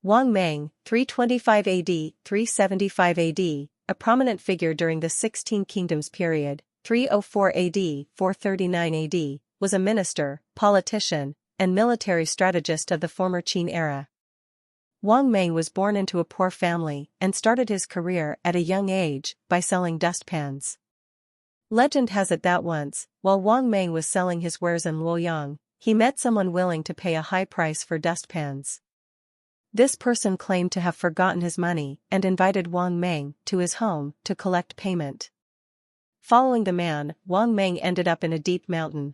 Wang Meng, 325 AD, 375 AD, a prominent figure during the 16 Kingdoms period, 304 AD, 439 AD, was a minister, politician, and military strategist of the former Qin era. Wang Meng was born into a poor family and started his career at a young age by selling dustpans. Legend has it that once, while Wang Meng was selling his wares in Luoyang, he met someone willing to pay a high price for dustpans. This person claimed to have forgotten his money and invited Wang Meng to his home to collect payment. Following the man, Wang Meng ended up in a deep mountain.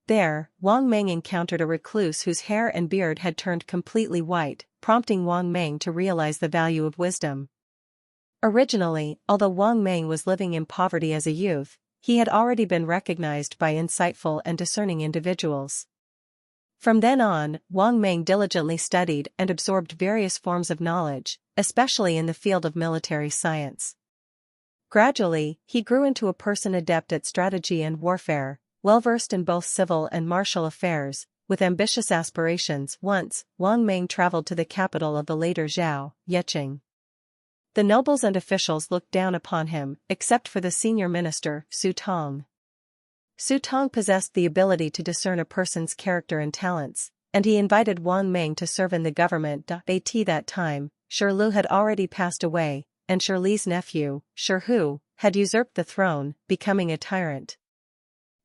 There, Wang Meng encountered a recluse whose hair and beard had turned completely white, prompting Wang Meng to realize the value of wisdom. Originally, although Wang Meng was living in poverty as a youth, he had already been recognized by insightful and discerning individuals. From then on, Wang Meng diligently studied and absorbed various forms of knowledge, especially in the field of military science. Gradually, he grew into a person adept at strategy and warfare, well-versed in both civil and martial affairs, with ambitious aspirations. Once, Wang Meng traveled to the capital of the later Zhao, Yeqing. The nobles and officials looked down upon him, except for the senior minister, Su Tong. Su Tong possessed the ability to discern a person's character and talents, and he invited Wang Meng to serve in the government. At that time, Shi Lu had already passed away, and Shi Li's nephew, Shi Hu, had usurped the throne, becoming a tyrant.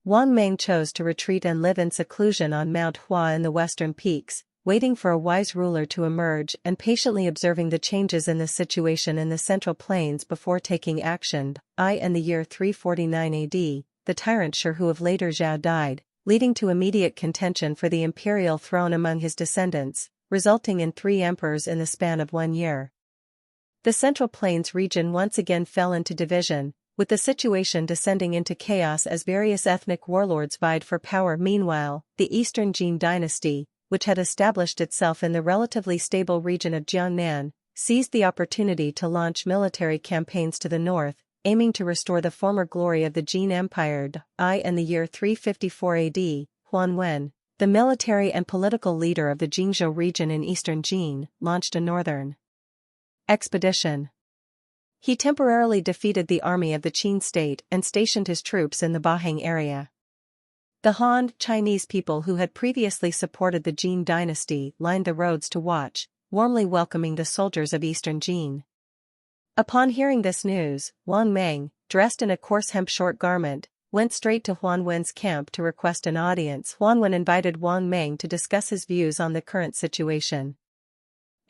Wang Meng chose to retreat and live in seclusion on Mount Hua in the western peaks, waiting for a wise ruler to emerge and patiently observing the changes in the situation in the central plains before taking action. In the year 349 AD, the tyrant Shi Hu of later Zhao died, leading to immediate contention for the imperial throne among his descendants, resulting in 3 emperors in the span of 1 year. The Central Plains region once again fell into division, with the situation descending into chaos as various ethnic warlords vied for power. Meanwhile, the Eastern Jin dynasty, which had established itself in the relatively stable region of Jiangnan, seized the opportunity to launch military campaigns to the north, aiming to restore the former glory of the Jin Empire. In the year 354 AD, Huan Wen, the military and political leader of the Jingzhou region in eastern Jin, launched a northern expedition. He temporarily defeated the army of the Qin state and stationed his troops in the Bahang area. The Han Chinese people who had previously supported the Jin dynasty lined the roads to watch, warmly welcoming the soldiers of eastern Jin. Upon hearing this news, Wang Meng, dressed in a coarse hemp short garment, went straight to Huan Wen's camp to request an audience. Huan Wen invited Wang Meng to discuss his views on the current situation.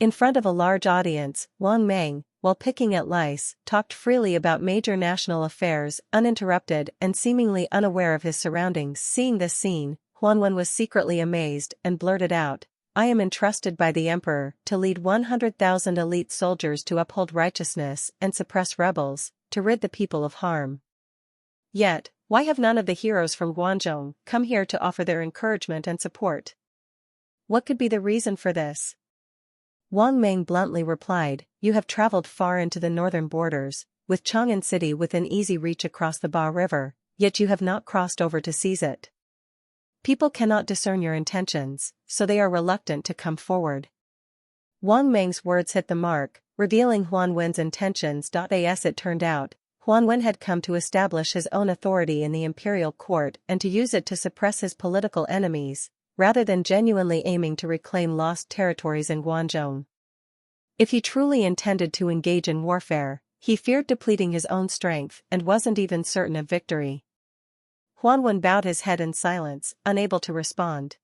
In front of a large audience, Wang Meng, while picking at lice, talked freely about major national affairs, uninterrupted and seemingly unaware of his surroundings. Seeing this scene, Huan Wen was secretly amazed and blurted out, "I am entrusted by the emperor to lead 100,000 elite soldiers to uphold righteousness and suppress rebels, to rid the people of harm. Yet, why have none of the heroes from Guangzhou come here to offer their encouragement and support? What could be the reason for this?" Wang Meng bluntly replied, "You have traveled far into the northern borders, with Chang'an City within easy reach across the Ba River, yet you have not crossed over to seize it. People cannot discern your intentions, so they are reluctant to come forward." Wang Meng's words hit the mark, revealing Huan Wen's intentions. As it turned out, Huan Wen had come to establish his own authority in the imperial court and to use it to suppress his political enemies, rather than genuinely aiming to reclaim lost territories in Guangzhou. If he truly intended to engage in warfare, he feared depleting his own strength and wasn't even certain of victory. Huan Wen bowed his head in silence, unable to respond.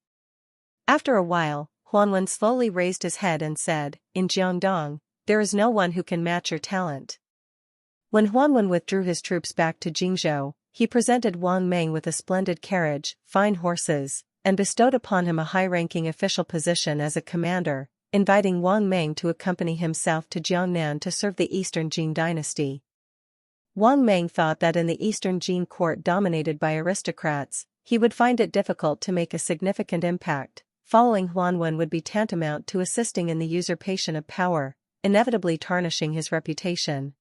After a while, Huan Wen slowly raised his head and said, "In Jiangdong, there is no one who can match your talent." When Huan Wen withdrew his troops back to Jingzhou, he presented Wang Meng with a splendid carriage, fine horses, and bestowed upon him a high-ranking official position as a commander, inviting Wang Meng to accompany him south to Jiangnan to serve the Eastern Jin dynasty. Wang Meng thought that in the Eastern Jin court dominated by aristocrats, he would find it difficult to make a significant impact. Following Huan Wen would be tantamount to assisting in the usurpation of power, inevitably tarnishing his reputation.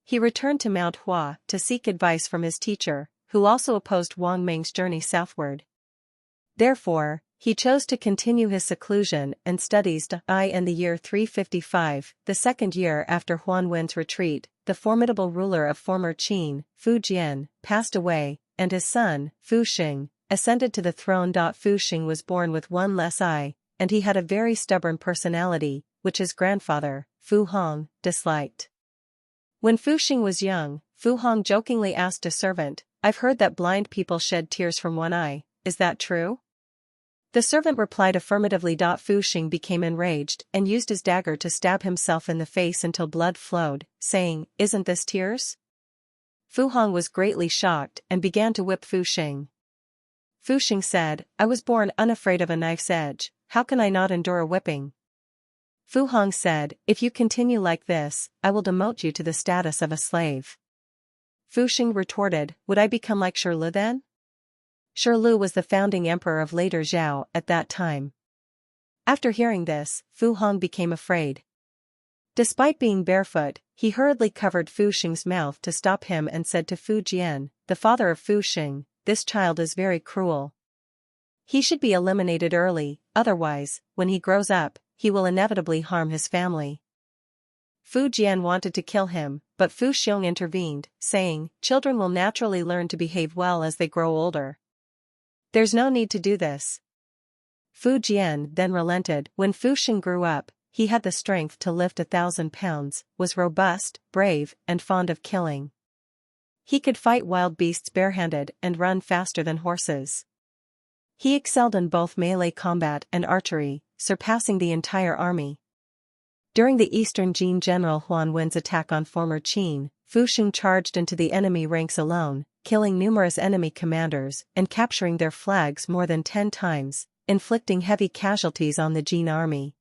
He returned to Mount Hua to seek advice from his teacher, who also opposed Wang Meng's journey southward. Therefore, He chose to continue his seclusion and studies in the year 355, the second year after Huan Wen's retreat. The formidable ruler of former Qin, Fu Jian, passed away, and his son, Fu Xing, ascended to the throne. Fu Xing was born with one less eye, and he had a very stubborn personality, which his grandfather, Fu Hong, disliked. When Fu Xing was young, Fu Hong jokingly asked a servant, "I've heard that blind people shed tears from one eye, is that true?" The servant replied affirmatively. Fu Xing became enraged and used his dagger to stab himself in the face until blood flowed, saying, "Isn't this tears?" Fu Hong was greatly shocked and began to whip Fu Xing. Fu Xing said, "I was born unafraid of a knife's edge, how can I not endure a whipping?" Fu Hong said, "If you continue like this, I will demote you to the status of a slave." Fu Xing retorted, "Would I become like Shi Lu then?" Shi Lu was the founding emperor of later Zhao at that time. After hearing this, Fu Hong became afraid. Despite being barefoot, he hurriedly covered Fu Xing's mouth to stop him and said to Fu Jian, the father of Fu Xing, "This child is very cruel. He should be eliminated early, otherwise, when he grows up, he will inevitably harm his family." Fu Jian wanted to kill him, but Fu Xing intervened, saying, "Children will naturally learn to behave well as they grow older. There's no need to do this." Fu Jian then relented. When Fu Xing grew up, he had the strength to lift 1,000 pounds, was robust, brave, and fond of killing. He could fight wild beasts barehanded and run faster than horses. He excelled in both melee combat and archery, surpassing the entire army. During the Eastern Jin general Huan Wen's attack on former Qin, Fu Xing charged into the enemy ranks alone, killing numerous enemy commanders and capturing their flags more than 10 times, inflicting heavy casualties on the Jin army.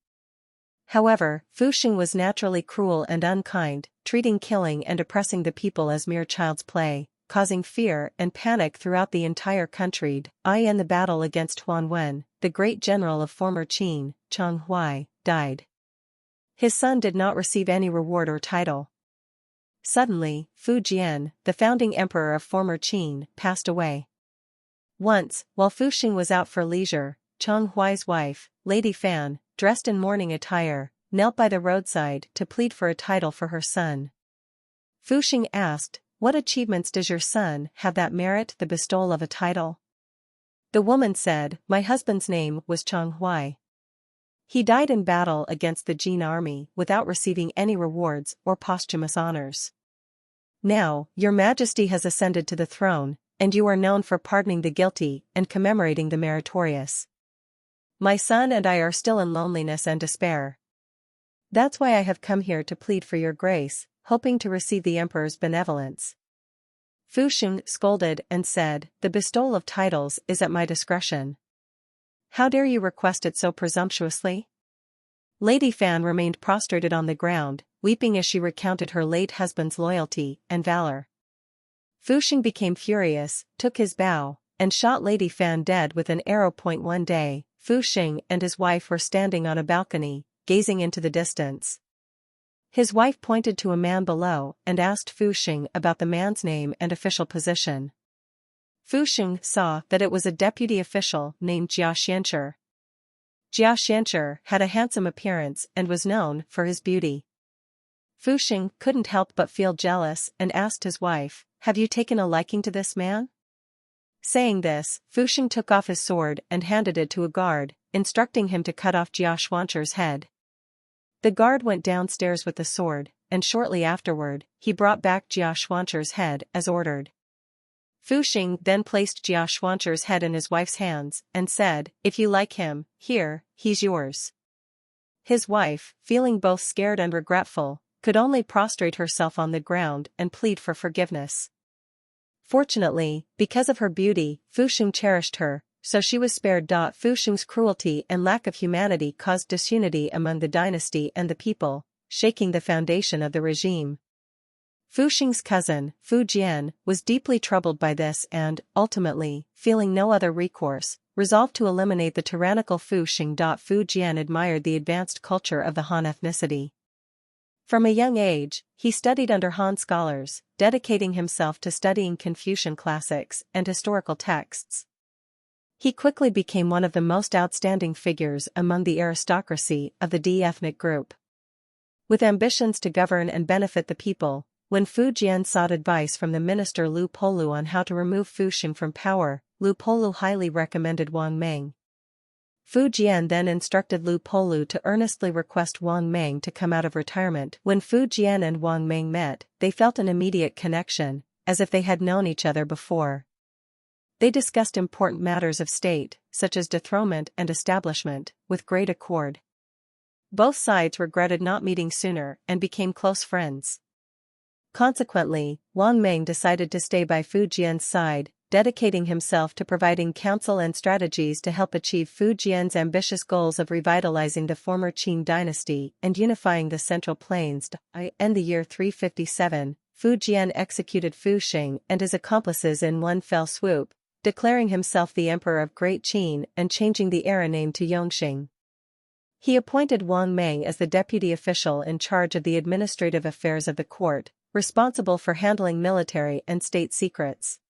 However, Fu Xing was naturally cruel and unkind, treating killing and oppressing the people as mere child's play, causing fear and panic throughout the entire country. In the battle against Huan Wen, the great general of former Qin, Chang Huai, died. His son did not receive any reward or title. Suddenly, Fu Jian, the founding emperor of former Qin, passed away. Once, while Fu Xing was out for leisure, Chang Huai's wife, Lady Fan, dressed in mourning attire, knelt by the roadside to plead for a title for her son. Fu Xing asked, "What achievements does your son have that merit the bestowal of a title?" The woman said, "My husband's name was Chang Huai. He died in battle against the Jin army without receiving any rewards or posthumous honors. Now, your majesty has ascended to the throne, and you are known for pardoning the guilty and commemorating the meritorious. My son and I are still in loneliness and despair. That's why I have come here to plead for your grace, hoping to receive the emperor's benevolence." Fu Xing scolded and said, "The bestowal of titles is at my discretion. How dare you request it so presumptuously?" Lady Fan remained prostrated on the ground, weeping as she recounted her late husband's loyalty and valor. Fu Xing became furious, took his bow, and shot Lady Fan dead with an arrow. One day, Fu Xing and his wife were standing on a balcony, gazing into the distance. His wife pointed to a man below and asked Fu Xing about the man's name and official position. Fu Xing saw that it was a deputy official named Jia Xianchi. Jia Xianchi had a handsome appearance and was known for his beauty. Fu Xing couldn't help but feel jealous and asked his wife, "Have you taken a liking to this man?" Saying this, Fu Xing took off his sword and handed it to a guard, instructing him to cut off Jia Xianchi's head. The guard went downstairs with the sword, and shortly afterward, he brought back Jia Xianchi's head as ordered. Fu Xing then placed Jia Xianchi's head in his wife's hands and said, "If you like him, here, he's yours." His wife, feeling both scared and regretful, could only prostrate herself on the ground and plead for forgiveness. Fortunately, because of her beauty, Fu Xing cherished her, so she was spared. Fu Xing's cruelty and lack of humanity caused disunity among the dynasty and the people, shaking the foundation of the regime. Fu Xing's cousin, Fu Jian, was deeply troubled by this and, ultimately, feeling no other recourse, resolved to eliminate the tyrannical Fu Xing. Fu Jian admired the advanced culture of the Han ethnicity. From a young age, he studied under Han scholars, dedicating himself to studying Confucian classics and historical texts. He quickly became one of the most outstanding figures among the aristocracy of the D ethnic group. With ambitions to govern and benefit the people, when Fu Jian sought advice from the minister Lu Polu on how to remove Fu Xing from power, Lu Polu highly recommended Wang Meng. Fu Jian then instructed Lu Polu to earnestly request Wang Meng to come out of retirement. When Fu Jian and Wang Meng met, they felt an immediate connection, as if they had known each other before. They discussed important matters of state, such as dethronement and establishment, with great accord. Both sides regretted not meeting sooner and became close friends. Consequently, Wang Meng decided to stay by Fu Jian's side, dedicating himself to providing counsel and strategies to help achieve Fu Jian's ambitious goals of revitalizing the former Qing dynasty and unifying the Central Plains. In the year 357, Fu Jian executed Fu Xing and his accomplices in one fell swoop, declaring himself the emperor of Great Qin and changing the era name to Yongxing. He appointed Wang Meng as the deputy official in charge of the administrative affairs of the court, responsible for handling military and state secrets.